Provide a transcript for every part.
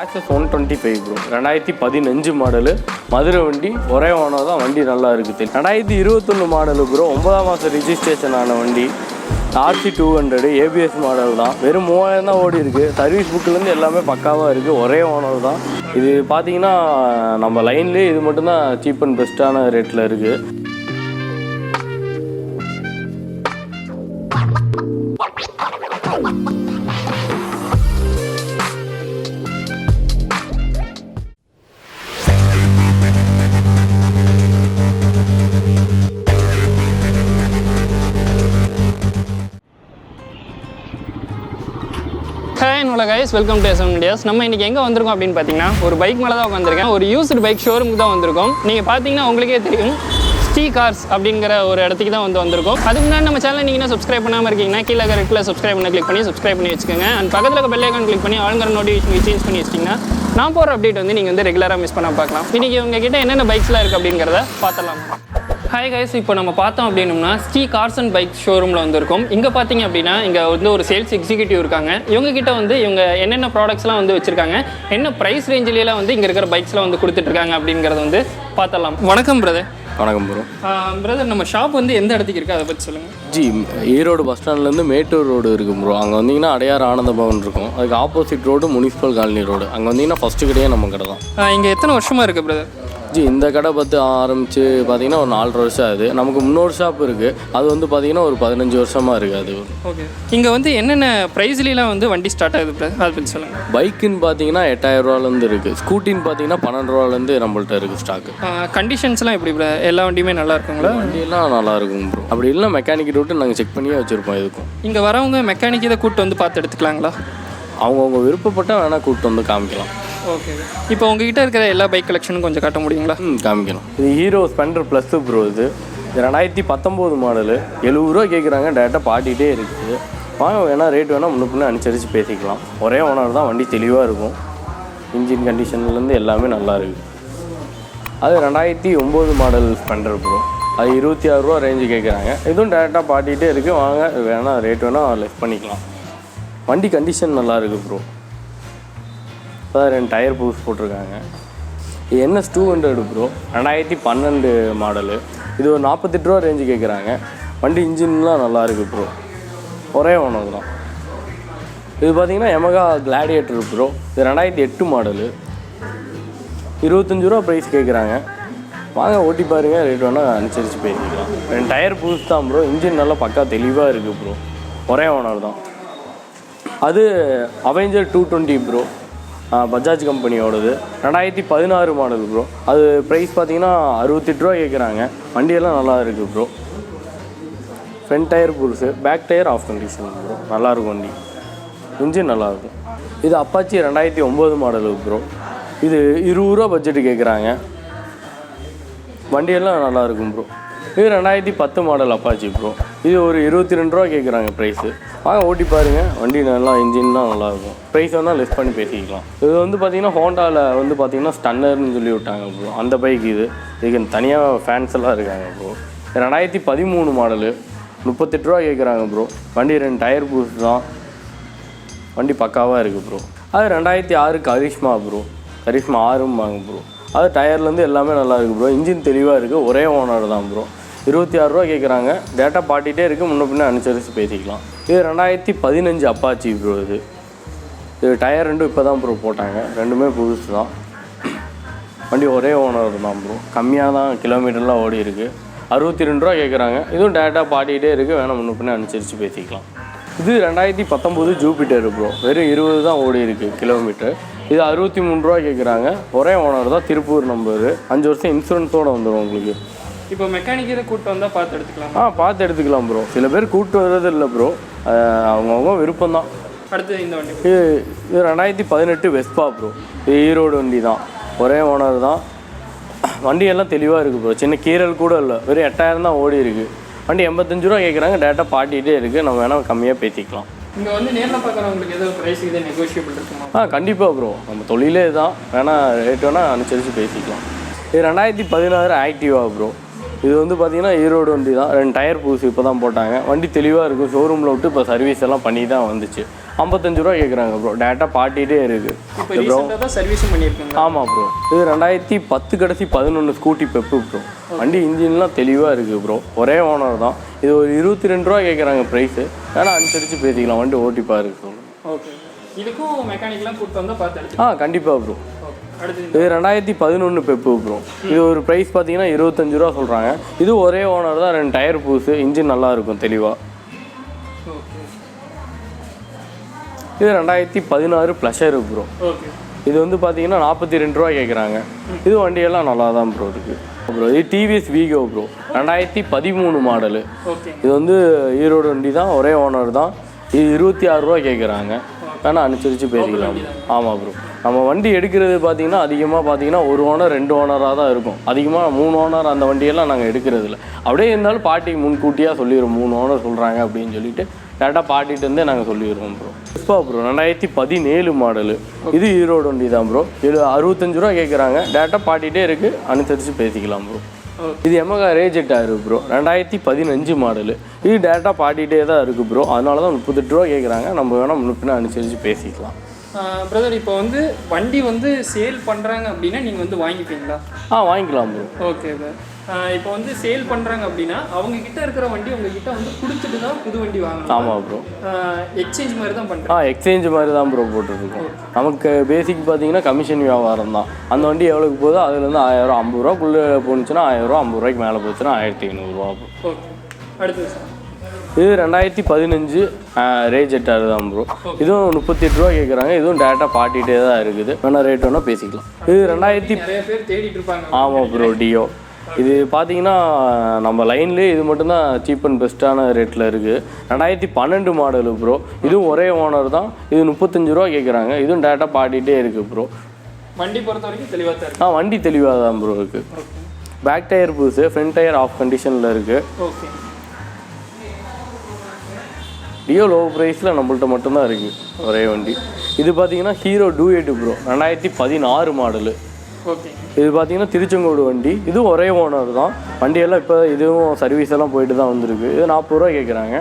Access 125 bro 2015 model Madurai வண்டி, ஒரே owner தான். வண்டி நல்லா இருக்குது. 2021 மாடலு ப்ரோ, 9ஆம் மாதம் ரிஜிஸ்ட்ரேஷன் ஆன வண்டி. RC 200 ABS மாடல் தான். வெறும் 3000 தான் ஓடி இருக்குது. சர்வீஸ் புக்கிலேருந்து எல்லாமே பக்காவாக இருக்குது. ஒரே ஓனர் தான். இது பார்த்தீங்கன்னா நம்ம லைன்லேயே இது மட்டும்தான் சீப் அண்ட் பெஸ்ட்டான ரேட்டில் இருக்குது. Hello guys, welcome to SM Indias. நம்ம இன்றைக்கி எங்கே வந்திருக்கோம் அப்படின்னு பார்த்தீங்கன்னா ஒரு பைக் மேலே தான் உட்காந்துருக்கேன். ஒரு யூஸ்டு பைக் ஷோரூமுக்கு தான் வந்திருக்கோம். நீங்கள் பார்த்தீங்கன்னா உங்களுக்கே தெரியும், SREE கார்ஸ் அப்படிங்கிற ஒரு இடத்துக்கு தான் வந்திருக்கோம். அதுக்கு முன்னாடி நம்ம சேனல் நீங்கள் சப்ஸ்கிரைப் பண்ணாமல் இருக்கீங்கன்னா கீழே ரெட்டில் சப்ஸ்கிரைப் பண்ண கிளிக் பண்ணி வச்சுக்கோங்க. அண்ட் பக்கத்தில் இருக்க பெல் ஐகான் கிளிக் பண்ணி ஆளுங்கிற நோட்டிஃபிகேஷன் சேஞ்ச் பண்ணி வச்சிட்டிங்கன்னா நான் போகிற அப்டேட் நீங்கள் ரெகுலராக மிஸ் பண்ண பார்க்கலாம். இன்றைக்கி உங்ககிட்ட என்னென்ன பைக்ஸ்லாம் இருக்குது அப்படிங்கிறத பார்த்தலாம். ஹாய் கைஸ், இப்போ நம்ம பார்த்தோம் அப்படின்னா SREE கார்ஸ் அண்ட் பைக் ஷோரூமில் வந்திருக்கோம். இங்கே பார்த்தீங்க அப்படின்னா இங்கே ஒரு சேல்ஸ் எக்ஸிக்யூட்டிவ் இருக்காங்க. இவங்ககிட்ட இவங்க என்னென்ன ப்ராடக்ட்ஸ்லாம் வச்சுருக்காங்க, என்ன ப்ரைஸ் ரேஞ்சிலாம் இங்கே இருக்கிற பைக்ஸ்லாம் கொடுத்துட்ருக்காங்க அப்படிங்கிறத பார்த்தலாம். வணக்கம் பிரதர். வணக்கம் ப்ரோ. பிரதர், நம்ம ஷாப் எந்த இடத்துக்கு இருக்குது, அதை பற்றி சொல்லுங்கள். ஈரோடு பஸ் ஸ்டாண்ட்லேருந்து மேட்டூர் ரோடு இருக்குது ப்ரோ. அங்கே வந்தீங்கன்னா அடையார் ஆனந்த பவன் இருக்கும். அதுக்கு opposite road municipal colony road. அங்கே வந்தீங்கன்னா ஃபஸ்ட்டு கடையே நம்ம கடை தான். இங்கே எத்தனை வருஷமாக இருக்குது பிரதர்? இந்த கடை ஆரம்பித்து பார்த்தீங்கன்னா ஒரு 4 வருஷம் ஆகுது. நமக்கு முன்னோரு ஷாப் இருக்குது. அது பார்த்தீங்கன்னா ஒரு 15 வருஷமாக இருக்குது. அது ஓகே. இங்கே என்னென்ன ப்ரைஸ்லாம் வண்டி ஸ்டார்ட் ஆகுது பிரதர், அதை பற்றி சொல்லுங்கள். பைக்குன்னு பார்த்தீங்கன்னா 8000 ரூபாலேருந்து இருக்குது. ஸ்கூட்டின்னு பார்த்தீங்கன்னா 12 ரூபாலேருந்து நம்மள்ட்ட இருக்குது ஸ்டாக்கு. கண்டிஷன்ஸ்லாம் எப்படி ப்ரோ? எல்லா வண்டியுமே நல்லா இருக்குங்களா? வண்டியெல்லாம் நல்லா இருக்கும் ப்ரோ. அப்படி இல்லை மெக்கானிக் ரூட்டு நாங்கள் செக் பண்ணியே வச்சுருப்போம். இதுக்கும் இங்கே வரவங்க மெக்கானிக் இதை கூப்பிட்டு பார்த்து எடுத்துக்கலாங்களா? அவங்கவுங்க விருப்பப்பட்டால் வேணால் கூப்பிட்டு காமிக்கலாம். ஓகே. இப்போ உங்ககிட்ட இருக்கிற எல்லா பைக் கலெக்ஷனும் கொஞ்சம் காட்ட முடியுங்களா? காமிக்கணும். இது ஹீரோ ஸ்பெண்டர் ப்ளஸ் ப்ரோ. இது 2019 மாடலு. 70 ரூபா கேட்குறாங்க. டேரெக்டாக பாட்டிகிட்டே இருக்குது. வாங்க, வேணால் ரேட் வேணால் முன்ன பின்ன அனுசரித்து பேசிக்கலாம். ஒரே ஓனர் தான். வண்டி தெளிவாக இருக்கும். இன்ஜின் கண்டிஷன்லேருந்து எல்லாமே நல்லா இருக்குது. அது 2009 மாடல் ஸ்பெண்டர் ப்ரோ. அது 26 ரூபா ரேஞ்சு கேட்குறாங்க. இதுவும் டேரெக்டாக பாட்டிகிட்டே இருக்குது. வாங்க, வேணால் ரேட் வேணால் லெஸ் பண்ணிக்கலாம். வண்டி கண்டிஷன் நல்லா இருக்குது ப்ரோ. இப்போ 2 டயர் புதுசு போட்டிருக்காங்க. இது NS 200 ப்ரோ. 2012 மாடலு. இது ஒரு 48 ரூபா ரேஞ்சு கேட்குறாங்க. வண்டி இன்ஜின்லாம் நல்லா இருக்குது ப்ரோ. ஒரே ஓனர் தான். இது பார்த்தீங்கன்னா Yamaha கிளாடியேட்டர் ப்ரோ. இது 2008 மாடலு. 25 ரூபா ப்ரைஸ் கேட்குறாங்க. வாங்க, ஓட்டி பாருங்கள். ரேட் வேணால் அனுசரித்து பேசிக்கலாம். 2 டயர் புதுசு தான் ப்ரோ. இன்ஜின் நல்லா பக்கா தெளிவாக இருக்குது ப்ரோ. ஒரே ஓனர் தான். அது அவெஞ்சர் 220 ப்ரோ. பஜாஜ் கம்பெனியோடது. 2016 மாடல் ப்ரோ. அது ப்ரைஸ் பார்த்தீங்கன்னா 68 ரூபா கேட்குறாங்க. வண்டியெல்லாம் நல்லா இருக்குது ப்ரோ. ஃப்ரண்ட் டயர் புதுசு, back tyre half condition bro. நல்லாயிருக்கும் வண்டி. இன்ஜின் நல்லாயிருக்கும். இது அப்பாச்சி 2009 மாடலு ப்ரோ. இது 20 ரூபா பட்ஜெட்டு கேட்குறாங்க. வண்டியெல்லாம் நல்லாயிருக்கும் ப்ரோ. இது 2010 மாடல் அப்பாச்சி ப்ரோ. இது ஒரு 22 ரூபா கேட்குறாங்க ப்ரைஸு. வாங்க, ஓட்டி பாருங்கள். வண்டி நல்லா, இன்ஜின்லாம் நல்லாயிருக்கும். ப்ரைஸ் வேணால் லெஸ் பண்ணி பேசிக்கலாம். இது பார்த்திங்கன்னா ஹோண்டாவில் பார்த்திங்கன்னா ஸ்டன்னர்னு சொல்லி விட்டாங்க ப்ரோ. அந்த பைக் இதுக்கு தனியாக ஃபேன்ஸ் எல்லாம் இருக்காங்க ப்ரோ. 2013 மாடலு. 38 ரூபா கேட்குறாங்க ப்ரோ. வண்டி 2 டயர் புதுசு தான். வண்டி பக்காவாக இருக்குது ப்ரோ. அது 2006 கரிஷ்மா ப்ரோ. கரிஷ்மா 6 ப்ரோ. அது டயர்லேருந்து எல்லாமே நல்லா இருக்குது ப்ரோ. இன்ஜின் தெளிவாக இருக்குது. ஒரே ஓனர் தான் ப்ரோ. 26 ரூபா கேட்குறாங்க. டேட்டா பாட்டிகிட்டே இருக்குது. முன்ன பின்ன அனுசரித்து பேசிக்கலாம். இது 2015 அப்பாச்சி ப்ரோ. இது டயர் 2 இப்போ தான் ப்ரோ போட்டாங்க. ரெண்டுமே புதுசு தான். வண்டி ஒரே ஓனர் தான் ப்ரோ. கம்மியாக தான் கிலோமீட்டர்லாம் ஓடி இருக்குது. 62 ரூபா கேட்குறாங்க. இதுவும் டேட்டா பாட்டிகிட்டே இருக்குது. வேணால் முன்ன பின்ன அனுசரித்து பேசிக்கலாம். இது 2019 ஜூபிட்டர் ப்ரோ. வெறும் 20 தான் ஓடி இருக்குது கிலோமீட்டர். இது 63 ரூபா கேட்குறாங்க. ஒரே ஓனர் தான். திருப்பூர் நம்பரு. 5 வருஷம் இன்சூரன்ஸோடு வந்துடும் உங்களுக்கு. இப்போ மெக்கானிக் இதை கூப்பிட்டு வந்தால் பார்த்து எடுத்துக்கலாம். பார்த்து எடுத்துக்கலாம் ப்ரோ. சில பேர் கூப்பிட்டு வர்றது இல்லை ப்ரோ. அவங்கவுங்க விருப்பம் தான். அடுத்து இந்த வண்டி இது 2018 வெஸ்பா ப்ரோ. இது ஈரோடு வண்டி தான். ஒரே ஓனர் தான். வண்டியெல்லாம் தெளிவாக இருக்குது ப்ரோ. சின்ன கீரல் கூட இல்லை. வெறும் 8000 தான் ஓடி இருக்குது. வண்டி 85 ரூபா கேட்குறாங்க. டேட்டா பாட்டிகிட்டே இருக்குது. நம்ம வேணால் கம்மியாக பேசிக்கலாம். இங்கே நேரில் பார்க்குறவங்களுக்கு ஏதோ ப்ரைஸ் இதே நெகோஷியபிள் இருக்குமா? கண்டிப்பாக ப்ரோ. நம்ம தொழிலே தான். வேணால் ரேட் வேணால் அனுசரித்து பேசிக்கலாம். இது 2016 ஆக்டிவா ப்ரோ. இது பார்த்தீங்கன்னா ஈரோடு வண்டி தான். 2 டயர் புதுசு இப்போ தான் போட்டாங்க. வண்டி தெளிவாக இருக்கும். ஷோரூமில் விட்டு இப்போ சர்வீஸ் எல்லாம் பண்ணி தான் வந்துச்சு. 55 ரூபா கேட்குறாங்க ப்ரோ. டேரெக்டாக பாட்டிகிட்டே இருக்குது ப்ரோ. சர்வீஸும் பண்ணியிருக்கீங்க? ஆமாம் ப்ரோ. இது 2010 கடைசி 11 ஸ்கூட்டி பெப்பு ப்ரோ. வண்டி இன்ஜின்லாம் தெளிவாக இருக்குது ப்ரோ. ஒரே ஓனர் தான். இது ஒரு 22 ரூபா கேட்குறாங்க ப்ரைஸு. வேணா அனுசரித்து பேசிக்கலாம். வண்டி ஓட்டி பாருங்க சொல்லுங்கள். ஓகே. இதுக்கும் மெக்கானிக்லாம் கூப்பிட்டு வந்தால் பார்த்து எடுத்து. கண்டிப்பாக ப்ரோ. இது 2011 பெப்பு ப்ரோ. இது ஒரு ப்ரைஸ் பார்த்தீங்கன்னா 25 ரூபா சொல்கிறாங்க. இது ஒரே ஓனர் தான். 2 டயர் பூஸு, இன்ஜின் நல்லா இருக்கும் தெளிவாக. இது 2016 ப்ளஷரு ப்ரோ. இது வந்து பார்த்தீங்கன்னா 42 ரூபா கேட்குறாங்க. இது வண்டியெல்லாம் நல்லா தான் ப்ரோ இருக்குது ப்ரோ. இது டிவிஎஸ் வீகோ ப்ரோ. 2013 மாடலு. இது வந்து ஈரோடு வண்டி தான். ஒரே ஓனர் தான். இது 26 ரூபா கேட்குறாங்க. வேணா அனுசரித்து பேசிக்கலாம். ஆமாம் ப்ரோ. நம்ம வண்டி எடுக்கிறது பார்த்தீங்கன்னா அதிகமாக பார்த்தீங்கன்னா 1 ஓனர் 2 ஓனராக தான் இருக்கும். அதிகமாக 3 ஓனர் அந்த வண்டியெல்லாம் நாங்கள் எடுக்கிறது இல்லை. அப்படியே இருந்தாலும் பாட்டிக்கு முன்கூட்டியாக சொல்லிடுவோம் 3 ஓனர் சொல்கிறாங்க அப்படின்னு சொல்லிட்டு டேரெக்டாக பாட்டிகிட்டேருந்தே நாங்கள் சொல்லிடுவோம் ப்ரோ. Bro 2017 model. இது ஈரோடு வண்டி தான் ப்ரோ. இது 65 ரூபா கேட்குறாங்க. டேரெக்டாக பாட்டிகிட்டே இருக்குது. அனுசரித்து பேசிக்கலாம் ப்ரோ. இது எமகா ரேஜெட்டாக இருக்குது ப்ரோ. 2015 மாடலு. இது டேரெக்டாக பாட்டிகிட்டே தான் இருக்குது ப்ரோ. அதனால தான் 38 ரூபா கேட்குறாங்க. நம்ம வேணால் முன்ன அனுசரித்து பேசிக்கலாம். பிரதர், இப்போ வந்து வண்டி வந்து சேல் பண்ணுறாங்க அப்படின்னா நீங்கள் வந்து வாங்கிப்பீங்களா? வாங்கிக்கலாம் ப்ரோ. Okay sir. இப்போ வந்து சேல் பண்ணுறாங்க அப்படின்னா அவங்க கிட்ட இருக்கிற வண்டி உங்ககிட்ட வந்து கொடுத்துட்டு தான் புது வண்டி வாங்கணும். ஆமாம் ப்ரோ. எக்ஸ்சேஞ்ச் மாதிரி தான் பண்ணுறோம். எக்ஸ்சேஞ்ச் மாதிரி தான் ப்ரோ போட்டுருக்கோம். நமக்கு பேசிக் பார்த்தீங்கன்னா கமிஷன் வியாபாரம் தான். அந்த வண்டி எவ்வளோக்கு போதோ அதுலேருந்து 1000 50 ரூபாக்குள்ளே போணுச்சுன்னா 1000 ரூபா, 50 ரூபாய்க்கு மேலே போச்சுன்னா 1500 ரூபா. ஓகே. அடுத்தது சார். இது 2015 ரேஜெட்டாக தான் ப்ரோ. இதுவும் 38 ரூபா கேட்குறாங்க. இதுவும் டேரெக்டாக பாட்டிகிட்டே தான் இருக்குது. வேணா ரேட் வேணால் பேசிக்கலாம். இது 2000 நிறைய பேர் தேடிட்டு இருப்பாங்க. ஆமாம் ப்ரோ. டியோ இது பார்த்தீங்கன்னா நம்ம லைன்லேயே இது மட்டும்தான் சீப் அண்ட் பெஸ்ட்டான ரேட்டில் இருக்குது. 2012 மாடலு ப்ரோ. இதுவும் ஒரே ஓனர் தான். இது 35 ரூபா கேட்குறாங்க. இதுவும் டேரெக்டாக பாட்டிகிட்டே இருக்குது ப்ரோ. வண்டி பொறுத்த வரைக்கும் தெளிவாக தான் இருக்குது. வண்டி தெளிவாக தான் ப்ரோ இருக்குது. பேக் டயர் புதுசு, ஃப்ரண்ட் டயர் ஆஃப் கண்டிஷனில் இருக்குது. ஓகே. டியோ லோ ப்ரைஸில் நம்மள்ட்ட மட்டும்தான் இருக்குது ஒரே வண்டி. இது பார்த்தீங்கன்னா hero duet bro. 2016 model. Okay. இது பார்த்தீங்கன்னா திருச்செங்கோடு வண்டி. இதுவும் ஒரே ஓனர் தான். வண்டியெல்லாம் இப்போ இதுவும் சர்வீஸ் எல்லாம் போயிட்டு தான் வந்திருக்கு. இது 40 ரூபா கேட்குறாங்க.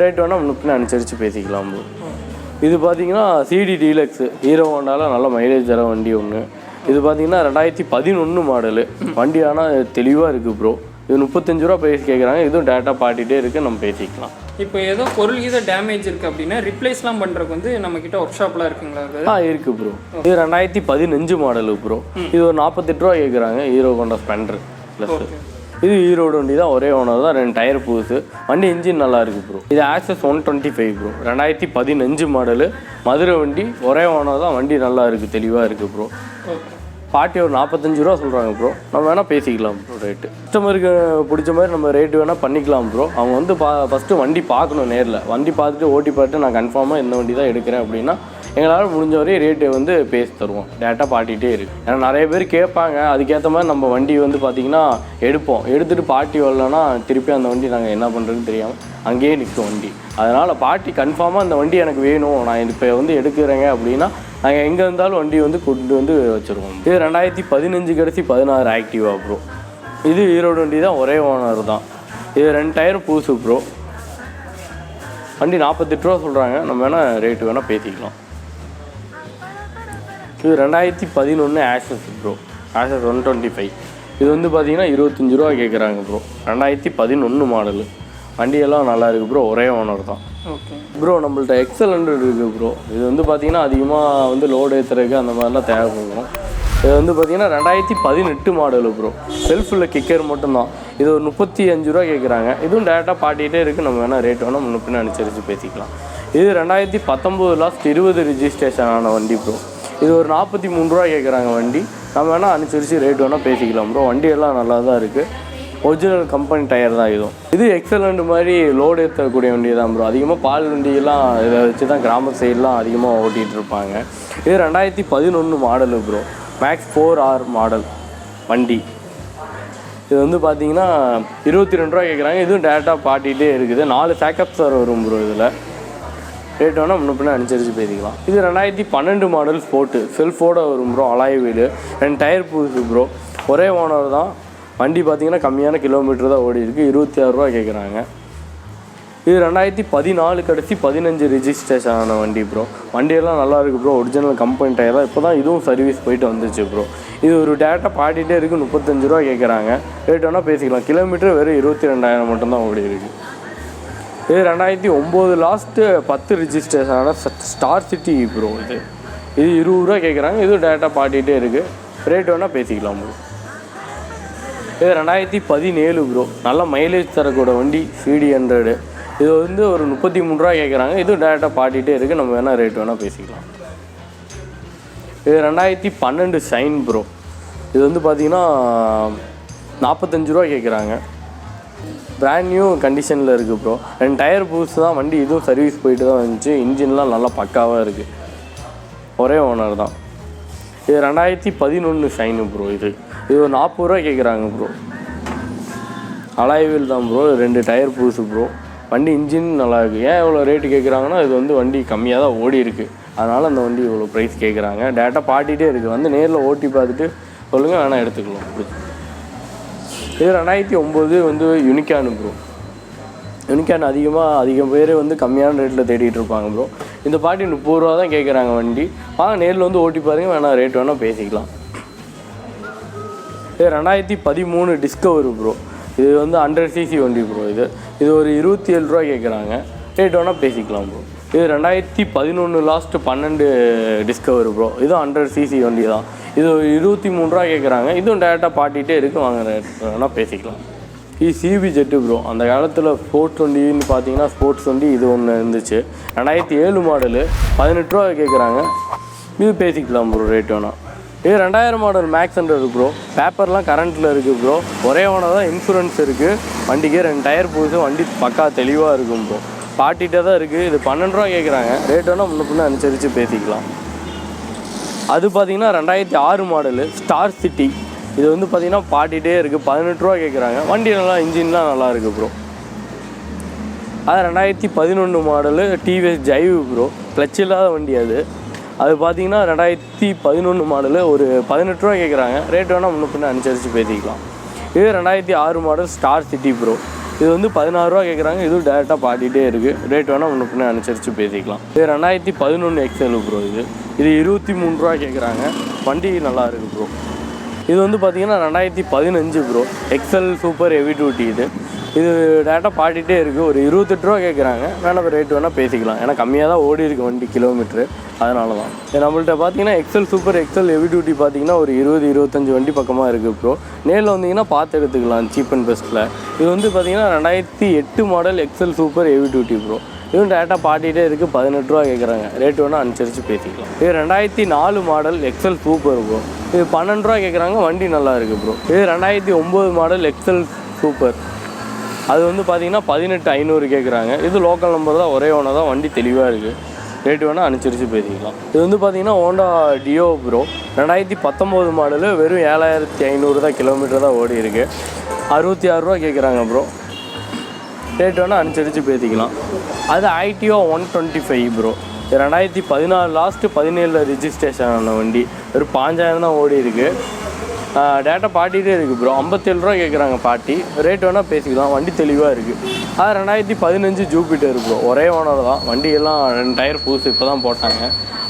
ரேட் வேணால் முன்ன அனுசரித்து பேசிக்கலாம் ப்ரோ. இது பார்த்தீங்கன்னா சிடி டீலக்ஸு. ஹீரோ ஹோண்டாவில் நல்ல மைலேஜ் தர வண்டி ஒன்று. இது பார்த்தீங்கன்னா 2011 மாடலு. வண்டி ஆனால் தெளிவாக இருக்குது ப்ரோ. இது 35 ரூபா ப்ரைஸ் கேட்குறாங்க. இதுவும் டேரெக்டாக பாட்டிகிட்டே இருக்குது. நம்ம பேசிக்கலாம். இப்போ ஏதோ பொருள் ஏதோ டேமேஜ் இருக்குது அப்படின்னா ரிப்ளேஸ்லாம் பண்ணுறதுக்கு வந்து நம்மக்கிட்ட ஒர்க் ஷாப்லாம் இருக்குங்களா? இருக்குது ப்ரோ. இது 2015 மாடலு ப்ரோ. இது ஒரு 48 ரூபா கேட்குறாங்க. Hero Honda Splendor plus. இது ஈரோடு வண்டி தான். ஒரே ஓனர் தான். 2 டயர் புதுசு. வண்டி இன்ஜின் நல்லா இருக்குது ப்ரோ. இது ஆக்சஸ் 125 ப்ரோ. 2015 மாடலு. மதுரை வண்டி. ஒரே ஓனர் தான். வண்டி நல்லா இருக்குது. தெளிவாக இருக்குது ப்ரோ. பாட்டி ஒரு 45 ரூபா சொல்கிறாங்க ப்ரோ. நம்ம வேணால் பேசிக்கலாம் ப்ரோ ரேட்டு. கஸ்டமருக்கு பிடிச்ச மாதிரி நம்ம ரேட்டு வேணால் பண்ணிக்கலாம் ப்ரோ. அவங்க வந்து ஃபஸ்ட்டு வண்டி பார்க்கணும் நேரில். வண்டி பார்த்துட்டு ஓட்டி பார்த்துட்டு நான் கன்ஃபார்மாக இந்த வண்டி தான் எடுக்கிறேன் அப்படின்னா எங்களால் முடிஞ்ச வரையும் ரேட்டு வந்து பேசி தருவோம். டேரெக்டாக பாட்டிகிட்டே இருக்குது. ஏன்னா நிறைய பேர் கேட்பாங்க. அதுக்கேற்ற மாதிரி நம்ம வண்டி வந்து பார்த்திங்கன்னா எடுப்போம். எடுத்துகிட்டு பாட்டி வரலன்னா திருப்பி அந்த வண்டி நாங்கள் என்ன பண்ணுறதுன்னு தெரியாமல் அங்கேயே நிற்கும் வண்டி. அதனால் பாட்டி கன்ஃபார்மாக அந்த வண்டி எனக்கு வேணும், நான் இப்போ வந்து எடுக்கிறேங்க அப்படின்னா நாங்கள் எங்கே இருந்தாலும் வண்டி வந்து கொண்டு வந்து வச்சுருவோம். இது 2015 கடைசி 16 ஆக்டிவா ப்ரோ. இது ஈரோடு வண்டி தான். ஒரே ஓனர் தான். இது 2 டயர் புதுசு ப்ரோ. வண்டி 48 ரூபா சொல்கிறாங்க. நம்ம வேணால் ரேட்டு வேணால் பேசிக்கலாம். இது 2011 ஆக்சஸ் ப்ரோ. ஆக்சஸ் 125. இது வந்து பார்த்தீங்கன்னா 25 ரூபா கேட்குறாங்க ப்ரோ. 2011 மாடலு. வண்டியெல்லாம் நல்லா இருக்குது ப்ரோ. ஒரே ஓனர் தான். Okay bro. நம்மள்ட்ட XL100 இருக்குது ப்ரோ. இது வந்து பார்த்திங்கன்னா அதிகமாக வந்து லோடு ஏற்றுறதுக்கு அந்த மாதிரிலாம் தேவைப்படும். இது வந்து பார்த்திங்கன்னா 2018 மாடலு ப்ரோ. செல்ஃபில் கிக்கர் மட்டும்தான். இது ஒரு 35 ரூபா கேட்குறாங்க. இதுவும் டேரெக்டாக பாட்டிகிட்டே இருக்குது. நம்ம வேணால் ரேட் வேணால் முன்ன அனுசரித்து பேசிக்கலாம். இது 2019 லாஸ்ட் 20 ரிஜிஸ்ட்ரேஷன் ஆன வண்டி ப்ரோ. இது ஒரு 43 ரூபா கேட்குறாங்க வண்டி. நம்ம வேணால் அனுசரித்து ரேட் வேணால் பேசிக்கலாம் ப்ரோ. வண்டியெல்லாம் நல்லா தான் இருக்குது. ஒரிஜினல் கம்பெனி டயர் தான் இதுவும். இது XL100 மாதிரி லோடு ஏற்றக்கூடிய வண்டி தான் ப்ரோ. அதிகமாக பால் வண்டியெல்லாம் இதை வச்சு தான் கிராம சைடெலாம் அதிகமாக ஓட்டிகிட்டு இருப்பாங்க. இது 2011 model bro. Maths 4R model வண்டி. இது வந்து பார்த்தீங்கன்னா 22 ரூபா கேட்குறாங்க. இதுவும் டேரெக்டாக பாட்டிகிட்டே இருக்குது. 4 சேக்கப் சார் வரும் ப்ரோ. இதில் ரேட் வேணால் முன்ன அனுசரித்து பேசிக்கலாம். இது 2012 மாடல் ஸ்போர்ட்டு. செல்ஃபோட வரும் ப்ரோ. Alloy wheel. 2 டயர் புதுசு ப்ரோ. ஒரே ஓனர் தான். வண்டி பார்த்தீங்கன்னா கம்மியான கிலோமீட்டர் தான் ஓடி இருக்குது. 26 ரூபா கேட்குறாங்க. இது 2014 கடைசி 15 ரிஜிஸ்ட்ரேஷன் ஆன வண்டி ப்ரோ. வண்டியெல்லாம் நல்லா இருக்குது ப்ரோ. ஒரிஜினல் கம்பெனி டயர் தான். இப்போ தான் இதுவும் சர்வீஸ் போயிட்டு வந்துச்சு ப்ரோ. இது ஒரு டேட்டா பாடிட்டே இருக்குது. 35 ரூபா கேட்குறாங்க. ரேட் வேணால் பேசிக்கலாம். கிலோமீட்டர் வெறும் 22,000 மட்டும்தான் ஓடி இருக்குது. இது 2009 லாஸ்ட்டு 10 ரிஜிஸ்ட்ரேஷன் ஆன ஸ்டார் சிட்டி ப்ரோ. இது 20 ரூபா கேட்குறாங்க. இது டேட்டா பாடிட்டே இருக்குது. ரேட் வேணால் பேசிக்கலாம் ப்ரோ. இது 2017 ப்ரோ. நல்ல மைலேஜ் தரக்கூட வண்டி CD100. இது வந்து ஒரு 33 ரூபா கேட்குறாங்க. இது டேரெக்டாக பாட்டிகிட்டே இருக்குது. நம்ம வேணால் ரேட் வேணால் பேசிக்கலாம். இது 2012 ஷைன் ப்ரோ. இது வந்து பார்த்திங்கன்னா 45 ரூபா கேட்குறாங்க. பிராண்ட் நியூ கண்டிஷனில் இருக்குது ப்ரோ. 2 டயர் புதுசு தான் வண்டி. இதுவும் சர்வீஸ் போயிட்டு தான் வந்துச்சு. இன்ஜின்லாம் நல்லா பக்காவாக இருக்குது. ஒரே ஓனர் தான். இது 2011 ஷைனு ப்ரோ. இது ஒரு 40 ரூபா கேட்குறாங்க ப்ரோ. அலாய்வில் தான் ப்ரோ. 2 டயர் புதுசு ப்ரோ. வண்டி இன்ஜின் நல்லா இருக்குது. ஏன் இவ்வளோ ரேட்டு கேட்குறாங்கன்னா இது வந்து வண்டி கம்மியாக தான் ஓடி இருக்குது. அதனால் அந்த வண்டி இவ்வளோ ப்ரைஸ் கேட்குறாங்க. டேட்டா பாட்டிகிட்டே இருக்குது. வந்து நேரில் ஓட்டி பார்த்துட்டு சொல்லுங்கள், வேணால் எடுத்துக்கலாம். இது 2009 வந்து யூனிகான் ப்ரோ. யூனிகான் அதிகம் பேர் வந்து கம்மியான ரேட்டில் தேடிட்டு இருப்பாங்க ப்ரோ. இந்த பாட்டி 30 ரூபா தான் கேட்குறாங்க வண்டி. வாங்க நேரில் வந்து ஓட்டி பாருங்கள், வேணால் ரேட் வேணால் பேசிக்கலாம். இது 2013 டிஸ்கவர் ப்ரோ. இது வந்து 100cc வண்டி ப்ரோ. இது ஒரு 27 ரூபா கேட்குறாங்க. ரேட் வேணால் பேசிக்கலாம் ப்ரோ. இது 2011 லாஸ்ட்டு 12 டிஸ்கவர் ப்ரோ. இதுவும் 100cc வண்டி தான். இது ஒரு 23 ரூபா கேட்குறாங்க. இதுவும் டேரெக்டாக பாட்டிகிட்டே இருக்குது. வாங்க ரேட் வேணால் பேசிக்கலாம். இது சிபி ஜெட்டு ப்ரோ. அந்த காலத்தில் ஸ்போர்ட்ஸ் வண்டின்னு பார்த்தீங்கன்னா ஸ்போர்ட்ஸ் வண்டி இது ஒன்று இருந்துச்சு. 2007 மாடலு 18 ரூபா கேட்குறாங்க. இது பேசிக்கலாம் ப்ரோ. ரேட் வேணால். இது 2000 மாடல் மேக்ஸ் 100 ப்ரோ. பேப்பர்லாம் கரண்ட்டில் இருக்குது ப்ரோ. ஒரே ஓனர் தான். இன்சூரன்ஸ் இருக்குது வண்டிக்கு. 2 டயர் புதுசு. வண்டி பக்கா தெளிவாக இருக்கும் ப்ரோ. பாட்டிகிட்டே தான் இருக்குது. இது 12 ரூபா கேட்குறாங்க. ரேட் வேணால் முன்ன பின்ன அனுசரித்து பேசிக்கலாம். அது பார்த்திங்கன்னா 2006 மாடலு ஸ்டார் சிட்டி. இது வந்து பார்த்திங்கன்னா பாட்டிகிட்டே இருக்குது. 18 ரூபா கேட்குறாங்க. வண்டி நல்லா இன்ஜின்லாம் நல்லா இருக்குது ப்ரோ. அது 2011 மாடலு டிவிஎஸ் ஜைவ் ப்ரோ. கிளச் இல்லாத வண்டி அது பார்த்திங்கன்னா 2011 மாடலு ஒரு 18 ரூபா கேட்குறாங்க. ரேட் வேணால் முன்ன பின்ன அனுசரித்து பேசிக்கலாம். இது 2006 மாடல் ஸ்டார் சிட்டி ப்ரோ. இது வந்து 16 ரூபா கேட்குறாங்க. இதுவும் டேரெக்டாக பாட்டிகிட்டே இருக்குது. ரேட் வேணால் முன்ன பின்ன அனுசரித்து பேசிக்கலாம். இது 2011 எக்ஸ்எல் ப்ரோ. இது 23 ரூபா கேட்குறாங்க. வண்டி நல்லா இருக்குது ப்ரோ. இது வந்து பார்த்திங்கன்னா 2015 bro. XL super heavy duty. இது டேரெக்டாக பாட்டிகிட்டே இருக்குது. ஒரு 28 ரூபா கேட்குறாங்க. வேணால் ரேட் வேணால் பேசிக்கலாம். ஏன்னா கம்மியாக தான் ஓடி இருக்குது வண்டி கிலோமீட்ரு. அதனால தான் நம்மள்ட்ட பார்த்தீங்கன்னா XL super XL heavy duty பார்த்தீங்கன்னா ஒரு 20-25 வண்டி பக்கமாக இருக்குது ப்ரோ. நேரில் வந்தீங்கன்னா பார்த்து எடுத்துக்கலாம் சீப் அண்ட் பெஸ்ட்டில். இது வந்து பார்த்திங்கன்னா 2008 model XL super heavy duty bro. இதுவும் டேட்டா பாட்டிகிட்டே இருக்குது. 18 ரூபா கேட்குறாங்க. ரேட் வேணால் அனுசரித்து பேசிக்கலாம். இது 2004 மாடல் எக்ஸ்எல் சூப்பர் ப்ரோ. இது 12 ரூபா கேட்குறாங்க. வண்டி நல்லா இருக்குது ப்ரோ. இது 2009 மாடல் எக்ஸ்எல் சூப்பர். அது வந்து பார்த்திங்கன்னா 18,500 கேட்குறாங்க. இது லோக்கல் நம்பர் தான். ஒரே ஓனர் தான். வண்டி தெளிவாக இருக்குது. ரேட் வேணால் அனுசரித்து பேசிக்கலாம். இது வந்து பார்த்திங்கன்னா ஹோண்டா டியோ ப்ரோ. 2019 மாடலு. வெறும் 7,500 தான் கிலோமீட்டர் தான் ஓடி இருக்குது. 66 ரூபா கேட்குறாங்க ப்ரோ. ரேட் வேணால் அனுசரித்து பேசிக்கலாம். அது ஐடிஓ 125 ப்ரோ. 2014 லாஸ்ட்டு 17 ரிஜிஸ்ட்ரேஷன் ஆன வண்டி. வெறும் 5,000 தான் ஓடி இருக்குது. டேட்டா பாட்டிகிட்டே இருக்குது ப்ரோ. 57 ரூபா கேட்குறாங்க பாட்டி. ரேட் வேணால் பேசிக்கலாம். வண்டி தெளிவாக இருக்குது. அது 2015 ஜூபிட்டர் ப்ரோ. ஒரே ஓனர் தான். வண்டியெல்லாம் 2 டயர் புதுசு இப்போ தான் போட்டாங்க.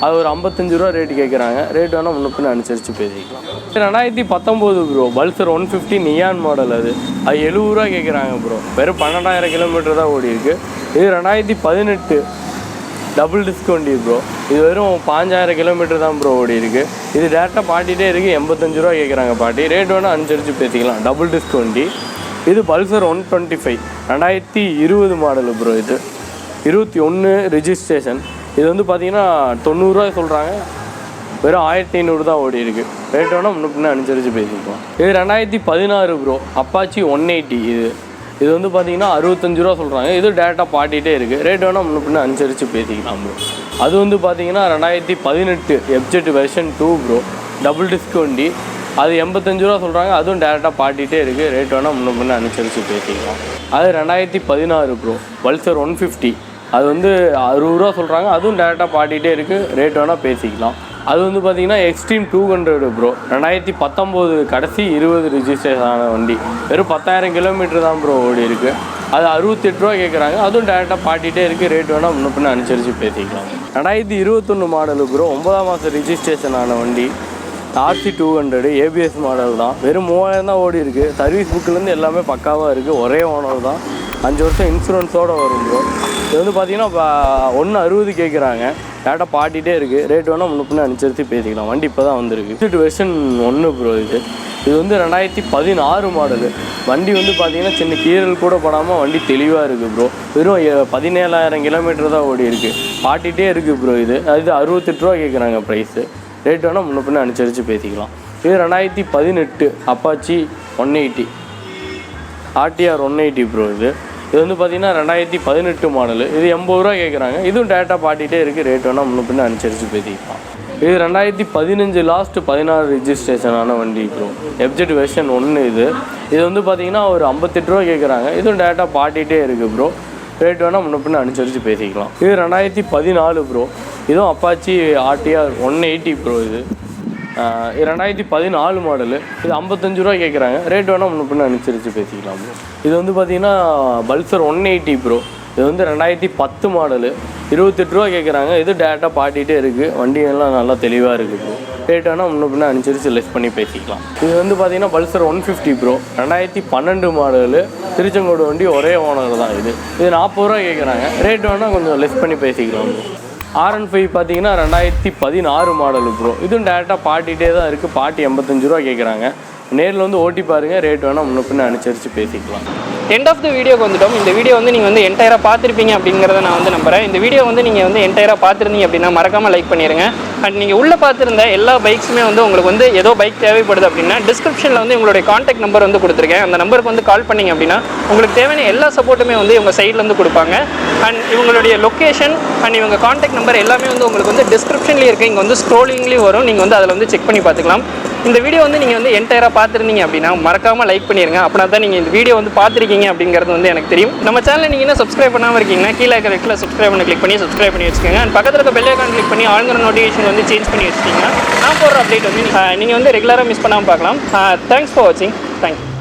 அது ஒரு 55 ரூபா ரேட்டு கேட்குறாங்க. ரேட் வேணால் முன்ன பின்ன அனுசரித்து பேசிக்கலாம். 2019 ப்ரோ. Pulsar 150 neon model. அது 70 ரூபா கேட்குறாங்க ப்ரோ. வெறும் 12,000 கிலோமீட்டர் தான் ஓடி இருக்குது. இது 2018 டபுள் டிஸ்க் வண்டி ப்ரோ. இது வெறும் 5,000 கிலோமீட்டர் தான் ப்ரோ ஓடி இருக்குது. இது டேரெக்டாக பாட்டிகிட்டே இருக்குது. 85 ரூபா கேட்குறாங்க பாட்டி. ரேட் வேணால் அனுசரித்து பேசிக்கலாம். டபுள் டிஸ்க் வண்டி. இது பல்சர் 125 2020 மாடலு ப்ரோ. இது 21 ரிஜிஸ்ட்ரேஷன். இது வந்து பார்த்திங்கன்னா 90 ரூபா சொல்கிறாங்க. வெறும் 1,500 தான் ஓடி இருக்குது. ரேட் வேணால் முன்ன பின்ன அனுசரித்து பேசிக்கலாம். இது 2016 ப்ரோ. அப்பாச்சி 180. இது வந்து பார்த்திங்கன்னா 65 ரூபா சொல்கிறாங்க. இது டேரெக்டாக பாட்டிகிட்டே இருக்குது. ரேட் வேணால் முன்ன பின்ன அனுசரித்து பேசிக்கலாம் ப்ரோ. அது வந்து பார்த்திங்கன்னா 2018 FZ version 2 bro. Double disk வண்டி. அது 85 ரூபா சொல்கிறாங்க. அதுவும் டேரெக்டாக பாட்டிகிட்டே இருக்குது. ரேட் வேணால் முன்ன பின்ன அனுசரித்து பேசிக்கலாம். அது 2016 ப்ரோ. பல்சர் 150. அது வந்து 60 ரூபா சொல்கிறாங்க. அதுவும் டேரெக்டாக பாட்டிகிட்டே இருக்குது. ரேட் வேணால் பேசிக்கலாம். அது வந்து பார்த்திங்கன்னா எக்ஸ்ட்ரீம் 200 ப்ரோ. 2019 கடைசி 20 ரிஜிஸ்ட்ரேஷன் ஆன வண்டி. வெறும் 10,000 கிலோமீட்டர் தான் ப்ரோ ஓடி இருக்குது. அது 68 ரூபா கேட்குறாங்க. அதுவும் டேரெக்டாக பாட்டிகிட்டே இருக்குது. ரேட் வேணால் முன்ன பின்ன அனுசரித்து பேசிக்கலாம். 2021 மாடலு ப்ரோ, 9ஆம் மாதம் ரிஜிஸ்ட்ரேஷன் ஆன வண்டி. RC 200 ABS மாடல் தான். வெறும் 3000 தான் ஓடி இருக்குது. சர்வீஸ் புக்கிலேருந்து எல்லாமே பக்காவாக இருக்குது. ஒரே ஓனர் தான். 5 வருஷம் இன்சூரன்ஸோடு வரும் ப்ரோ. இது வந்து பார்த்தீங்கன்னா இப்போ 160 கேட்குறாங்க. டேரெக்டாக பாட்டிகிட்டே இருக்குது. ரேட் வேணால் முன்ன பின்ன அனுசரித்து பேசிக்கலாம். வண்டி இப்போ தான் வந்திருக்கு. Version 1 bro. இது வந்து 2016 மாடலு. வண்டி வந்து பார்த்தீங்கன்னா சின்ன கீரல் கூட படாமல் வண்டி தெளிவாக இருக்குது ப்ரோ. வெறும் 17,000 கிலோமீட்டர் தான் ஓடி இருக்குது. பாட்டிகிட்டே இருக்குது ப்ரோ. இது 68 ரூபா கேட்குறாங்க ப்ரைஸு. ரேட் வேணால் முன்ன பின்ன அனுசரித்து பேசிக்கலாம். இது 2018 அப்பாச்சி 180 RTR 180 ப்ரோ. இது வந்து பார்த்தீங்கன்னா 2018 மாடலு. இது 80 ரூபா கேட்குறாங்க. இதுவும் டேரெக்டாக பாட்டிகிட்டே இருக்குது. ரேட் வேணால் முன்ன பின்ன அனுசரித்து பேசிக்கலாம். இது 2015 லாஸ்ட்டு 16 ரிஜிஸ்ட்ரேஷன் ஆன வண்டி ப்ரோ. FZ வெர்ஷன் 1 இது வந்து பார்த்தீங்கன்னா ஒரு 58 ரூபா கேட்குறாங்க. இதுவும் டேரெக்டாக பாட்டிகிட்டே இருக்குது ப்ரோ. ரேட் வேணால் முன்ன பின்ன அனுசரித்து பேசிக்கலாம். இது 2014 ப்ரோ. இதுவும் அப்பாச்சி RTR 180 ப்ரோ. இது 2014 மாடலு. இது 55 ரூபா கேட்குறாங்க. ரேட் வேணால் முன்ன பின்ன அனுசரித்து பேசிக்கலாம் ப்ரோ. இது வந்து பார்த்தீங்கன்னா பல்சர் 180 ப்ரோ. இது வந்து 2010 மாடலு. 28 ரூபா கேட்குறாங்க. இது டேரெக்டாக பாட்டிகிட்டே இருக்குது. வண்டியெல்லாம் நல்லா தெளிவாக இருக்குது ப்ரோ. ரேட் வேணால் முன்ன பின்ன அனுசரித்து லெஸ் பண்ணி பேசிக்கலாம். இது வந்து பார்த்தீங்கன்னா பல்சர் 150 ப்ரோ. 2012 மாடலு. திருச்செங்கோடு வண்டி, ஒரே ஓனர் தான். இது 40 ரூபா கேட்குறாங்க. ரேட் வேணால் கொஞ்சம் லெஸ் பண்ணி பேசிக்கலாம் ப்ரோ. R15 பார்த்தீங்கன்னா 2016 மாடலு ப்ரோ. இதுவும் டேரெக்டாக பாட்டிகிட்டே தான் இருக்குது. பாட்டி 85 ரூபா கேட்குறாங்க. நேரில் வந்து ஓட்டி பாருங்கள். ரேட் வேணால் முன்ன பின்ன அனுசரித்து பேசிக்கலாம். எண்ட் ஆஃப் த வீடியோக்கு வந்துட்டோம். இந்த வீடியோ வந்து நீங்கள் வந்து என்டையராக பார்த்துருப்பீங்க அப்படிங்கிறத நான் வந்து நம்புகிறேன். இந்த வீடியோ வந்து நீங்கள் வந்து என்டையராக பார்த்துருந்தீங்க அப்படின்னா மறக்காமல் லைக் பண்ணிடுங்க. அண்ட் நீங்கள் உள்ளே பார்த்துருந்த எல்லா பைக்ஸுமே வந்து உங்களுக்கு வந்து ஏதோ பைக் தேவைப்படுது அப்படின்னா டிஸ்கிரிப்ஷனில் வந்து உங்களுடைய காண்டாக்ட் நம்பர் வந்து கொடுத்துருக்கேன். அந்த நம்பருக்கு வந்து கால் பண்ணிங்க அப்படின்னா உங்களுக்கு தேவையான எல்லா சப்போர்ட்டுமே வந்து இவங்க சைட்லேருந்து கொடுப்பாங்க. அண்ட் இவங்களுடைய லொக்கேஷன் அண்ட் இவங்க காண்டாக்ட் நம்பர் எல்லாமே வந்து உங்களுக்கு வந்து டிஸ்கிரிப்ஷன்லேயே இருக்குது. இங்கே வந்து ஸ்க்ரோலிங்லேயும் வரும். நீங்கள் வந்து அதில் வந்து செக் பண்ணி பார்த்துக்கலாம். இந்த வீடியோ வந்து நீங்கள் வந்து என்டையராக பார்த்துருந்தீங்க அப்படின்னா மறக்காமல் லைக் பண்ணிடுங்க. அப்படின்னா தான் நீங்கள் இந்த வீடியோ வந்து பார்த்துருக்கீங்க அப்படிங்கிறது வந்து எனக்கு தெரியும். நம்ம சேனலை நீங்கள் என்ன சப்ஸ்கிரைப் பண்ணாமல் இருக்கீங்கன்னா கீழே இருக்கிற ரெட்டில் சப்ஸ்கிரைப் பண்ணி கிளிக் பண்ணி சப்ஸ்கிரைப் பண்ணி வச்சுக்கோங்க. அண்ட் பக்கத்தில் இருக்க பெல் ஐகான் கிளிக் பண்ணி ஆளுங்கிற நோட்டிஃபிகேஷன் வந்து சேஞ்ச் பண்ணி வச்சிட்டிங்கன்னா நான் போடுற அப்டேட் வந்து நீங்கள் வந்து ரெகுலராக மிஸ் பண்ணாமல் பார்க்கலாம். தேங்க்ஸ் ஃபார் வாட்சிங். தேங்க்யூ.